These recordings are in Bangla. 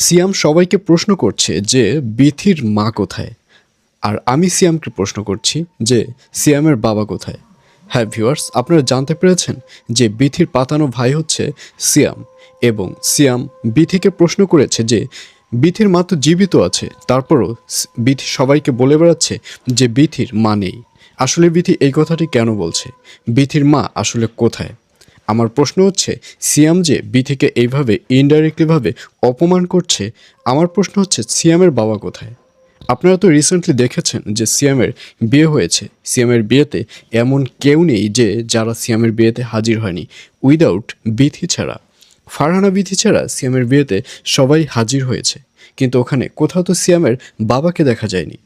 সিয়াম সবাইকে প্রশ্ন করছে যে বিথির মা কোথায়। আর আমি সিয়ামকে প্রশ্ন করছি যে সিয়ামের বাবা কোথায়। হ্যাঁ ভিউয়ার্স, আপনারা জানতে পেরেছেন যে বিথির পাতানো ভাই হচ্ছে সিয়াম, এবং সিয়াম বিথিকে প্রশ্ন করেছে যে বিথির মা তো জীবিত আছে, তারপরও বিথি সবাইকে বলে বেড়াচ্ছে যে বিথির মা নেই। আসলে বিথি এই কথাটি কেন বলছে? বিথির মা আসলে কোথায়? আমার প্রশ্ন হচ্ছে, সিয়াম যে বিথিকে এইভাবে ইনডাইরেক্টলিভাবে অপমান করছে, আমার প্রশ্ন হচ্ছে সিয়ামের বাবা কোথায়? আপনারা তো রিসেন্টলি দেখেছেন যে সিয়ামের বিয়ে হয়েছে। সিয়ামের বিয়েতে এমন কেউ নেই যে যারা সিয়ামের বিয়েতে হাজির হয়নি, উইদাউট বিথি ছাড়া। ফারহানা বিথি ছাড়া সিয়ামের বিয়েতে সবাই হাজির হয়েছে, কিন্তু ওখানে কোথাও তো সিয়ামের বাবাকে দেখা যায়নি।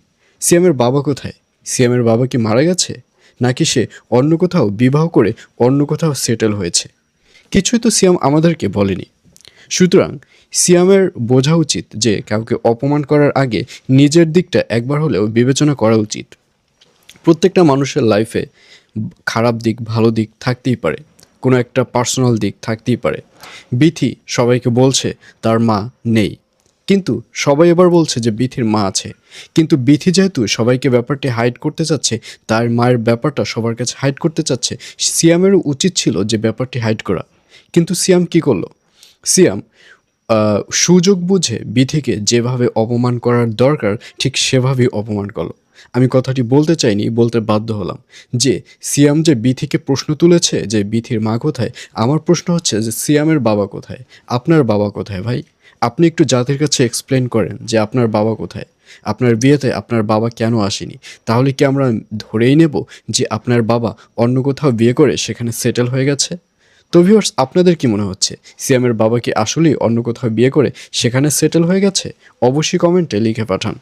সিয়ামের বাবা কোথায়? সিয়ামের বাবা কি মারা গেছে, নাকি সে অন্য কোথাও বিবাহ করে অন্য কোথাও সেটেল হয়েছে? কিছুই তো সিয়াম আমাদেরকে বলেনি। সুতরাং সিয়ামের বোঝা উচিত যে কাউকে অপমান করার আগে নিজের দিকটা একবার হলেও বিবেচনা করা উচিত। প্রত্যেকটা মানুষের লাইফে খারাপ দিক ভালো দিক থাকতেই পারে, কোনো একটা পার্সোনাল দিক থাকতেই পারে। বিথি সবাইকে বলছে তার মা নেই, কিন্তু সবাই এবার বলছে যে বিথির মা আছে। কিন্তু বিথি যেহেতু সবাইকে ব্যাপারটি হাইড করতে চাচ্ছে, তার মায়ের ব্যাপারটা সবার কাছে হাইড করতে চাচ্ছে, সিয়ামেরও উচিত ছিল যে ব্যাপারটি হাইড করা। কিন্তু সিয়াম কি করলো? সিয়াম সুযোগ বুঝে বিথিকে যেভাবে অপমান করার দরকার ঠিক সেভাবেই অপমান করলো। আমি কথাটি বলতে চাইনি, বলতে বাধ্য হলাম যে সিয়াম যে বিথিকে প্রশ্ন তুলেছে যে বিথির মা কোথায়, আমার প্রশ্ন হচ্ছে যে সিয়ামের বাবা কোথায়? আপনার বাবা কোথায় ভাই? আপনি একটু জাতির কাছে এক্সপ্লেন করেন যে আপনার বাবা কোথায়। আপনার বিয়েতে আপনার বাবা কেন আসেনি? তাহলে কি আমরা ধরেই নেব যে আপনার বাবা অন্য কোথাও বিয়ে করে সেখানে সেটেল হয়ে গেছে? তো ভিউয়ার্স, আপনাদের কি মনে হচ্ছে সিয়ামের বাবা কি আসলেই অন্য কোথাও বিয়ে করে সেখানে সেটেল হয়ে গেছে? অবশ্যই কমেন্টে লিখে পাঠান।